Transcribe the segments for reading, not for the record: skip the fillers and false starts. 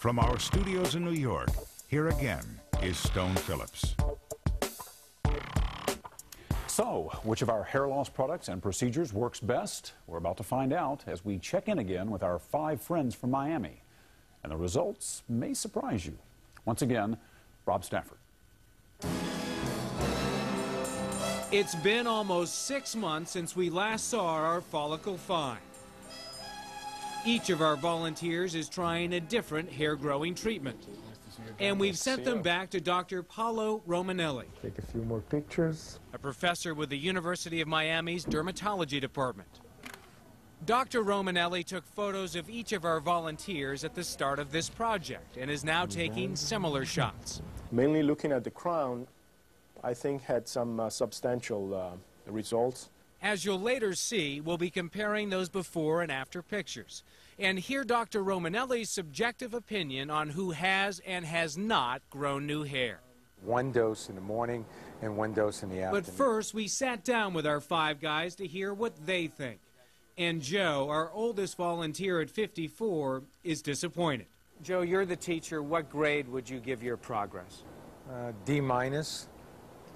From our studios in New York, here again is Stone Phillips. So, which of our hair loss products and procedures works best? We're about to find out as we check in again with our 5 friends from Miami. And the results may surprise you. Once again, Rob Stafford. It's been almost 6 months since we last saw our follicle find. Each of our volunteers is trying a different hair growing treatment. And we've sent them back to Dr. Paolo Romanelli, Take a few more pictures. a professor with the University of Miami's dermatology department. Dr. Romanelli took photos of each of our volunteers at the start of this project and is now taking similar shots. Mainly looking at the crown, I think had some substantial results. As you'll later see, we'll be comparing those before and after pictures and hear Dr. Romanelli's subjective opinion on who has and has not grown new hair. 1 dose in the morning and 1 dose in the afternoon. But first, we sat down with our 5 guys to hear what they think. And Joe, our oldest volunteer at 54, is disappointed. Joe, you're the teacher. What grade would you give your progress? D minus.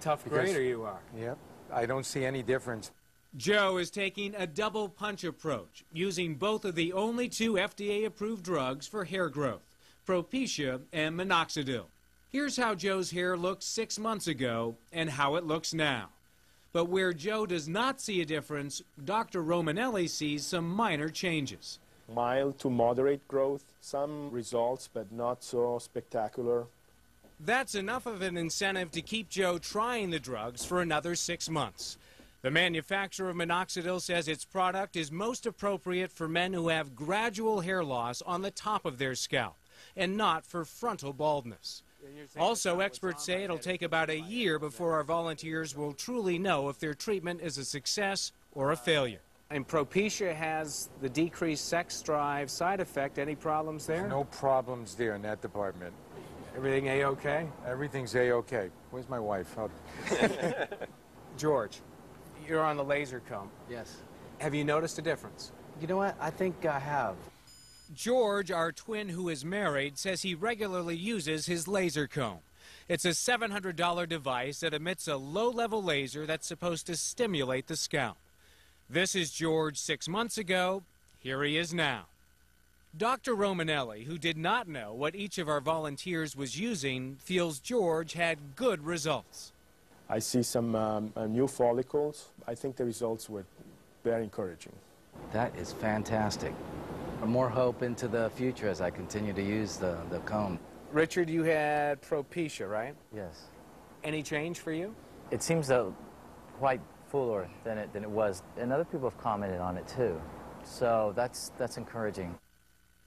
Tough Because- grader you are. Yep. I don't see any difference. Joe is taking a double punch approach, using both of the only 2 FDA-approved drugs for hair growth, Propecia and minoxidil. Here's how Joe's hair looked 6 months ago and how it looks now. But where Joe does not see a difference, Dr. Romanelli sees some minor changes. Mild to moderate growth, some results, but not so spectacular. That's enough of an incentive to keep Joe trying the drugs for another 6 months. The manufacturer of minoxidil says its product is most appropriate for men who have gradual hair loss on the top of their scalp and not for frontal baldness. Also, experts say it'll take about a year before our volunteers will truly know if their treatment is a success or a failure. And Propecia has the decreased sex drive side effect. Any problems there? No problems there in that department. Everything A-okay? Everything's A-okay. Where's my wife? George, you're on the laser comb. Yes. Have you noticed a difference? You know what? I think I have. George, our twin who is married, says he regularly uses his laser comb. It's a $700 device that emits a low-level laser that's supposed to stimulate the scalp. This is George 6 months ago. Here he is now. Dr. Romanelli, who did not know what each of our volunteers was using, feels George had good results. I see some new follicles. I think the results were very encouraging. That is fantastic. More hope into the future as I continue to use the comb. Richard, you had Propecia, right? Yes. Any change for you? It seems quite fuller than it was, and other people have commented on it too. So that's encouraging.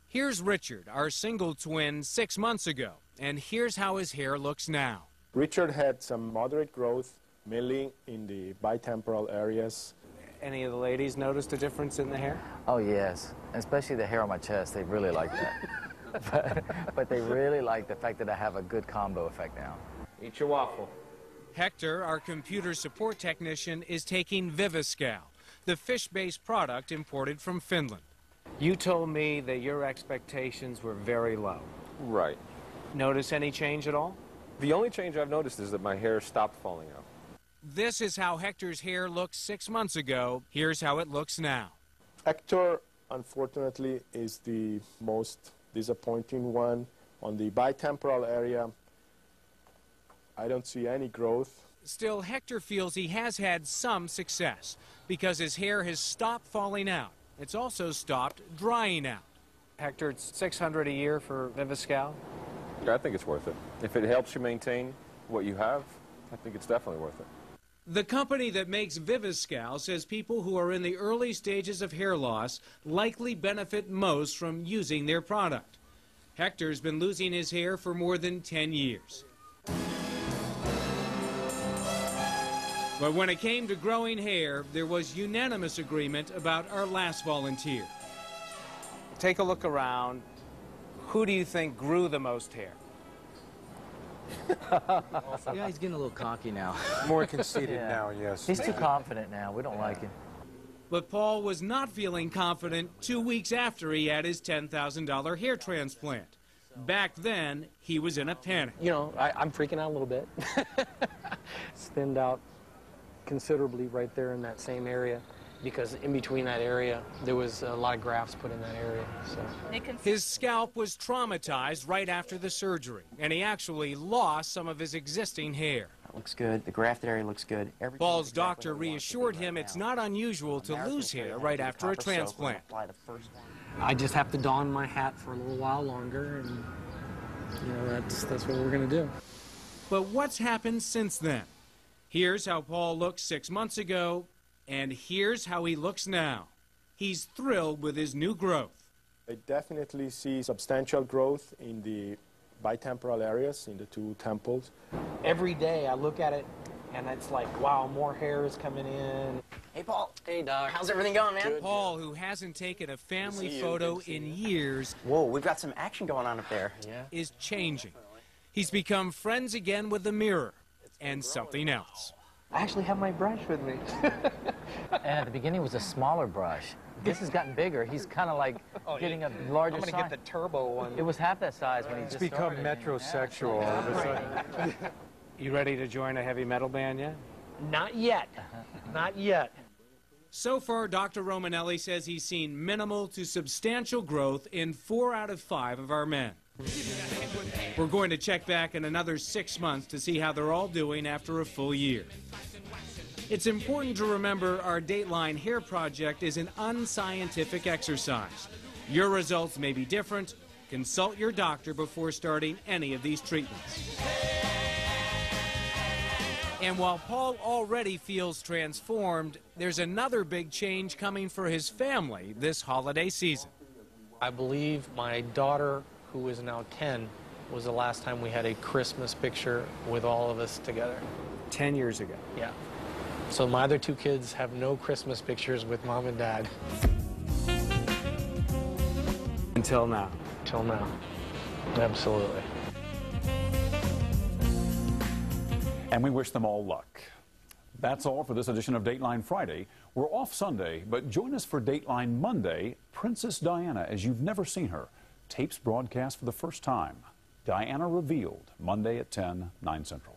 Here's Richard, our single twin 6 months ago, and here's how his hair looks now. Richard had some moderate growth, mainly in the bitemporal areas. Any of the ladies noticed a difference in the hair? Oh yes, especially the hair on my chest. They really like that. but they really like the fact that I have a good combo effect now. Eat your waffle. Hector, our computer support technician, is taking Viviscal, the fish-based product imported from Finland. You told me that your expectations were very low. Right. Notice any change at all? The only change I've noticed is that my hair stopped falling out. This is how Hector's hair looked 6 months ago. Here's how it looks now. Hector, unfortunately, is the most disappointing one. On the bitemporal area, I don't see any growth. Still, Hector feels he has had some success because his hair has stopped falling out. It's also stopped drying out. Hector, it's $600 a year for Viviscal. I think it's worth it. If it helps you maintain what you have, I think it's definitely worth it. The company that makes Viviscal says people who are in the early stages of hair loss likely benefit most from using their product. Hector's been losing his hair for more than 10 years. But when it came to growing hair, there was unanimous agreement about our last volunteer. Take a look around. Who do you think grew the most hair? Yeah, he's getting a little cocky now. More conceited now, yes. He's too confident now. We don't like him. But Paul was not feeling confident 2 weeks after he had his $10,000 hair transplant. Back then, he was in a panic. You know, I'm freaking out a little bit. It's thinned out considerably right there in that same area, because in between that area, there was a lot of grafts put in that area. So. His scalp was traumatized right after the surgery, and he actually lost some of his existing hair. That looks good. The grafted area looks good. Paul's doctor reassured him it's not unusual to lose hair right after a transplant. I just have to don my hat for a little while longer, and you know, that's what we're going to do. But what's happened since then? Here's how Paul looked 6 months ago, and here's how he looks now. He's thrilled with his new growth. I definitely see substantial growth in the bitemporal areas, in the two temples. Every day I look at it, and it's like, wow, more hair is coming in. Hey, Paul. Hey, Doc. How's everything going, man? Good. Paul, who hasn't taken a family photo in years, Whoa, we've got some action going on up there. Yeah. is changing. He's become friends again with the mirror and something else. I actually have my brush with me. And at the beginning it was a smaller brush. This has gotten bigger. He's kind of like getting a larger size. I'm going to get the turbo one. It was half that size when he just become started. metrosexual. You ready to join a heavy metal band yet? Not yet. Not yet. So far, Dr. Romanelli says he's seen minimal to substantial growth in 4 out of 5 of our men. We're going to check back in another 6 months to see how they're all doing after a full year. It's important to remember our Dateline Hair Project is an unscientific exercise. Your results may be different. Consult your doctor before starting any of these treatments. And while Paul already feels transformed, there's another big change coming for his family this holiday season. I believe my daughter, who is now 10, was the last time we had a Christmas picture with all of us together. 10 years ago. Yeah. So my other 2 kids have no Christmas pictures with Mom and Dad. Until now. Till now. Absolutely. And we wish them all luck. That's all for this edition of Dateline Friday. We're off Sunday, but join us for Dateline Monday. Princess Diana, as you've never seen her. Tapes broadcast for the first time. Diana Revealed, Monday at 10, 9 Central.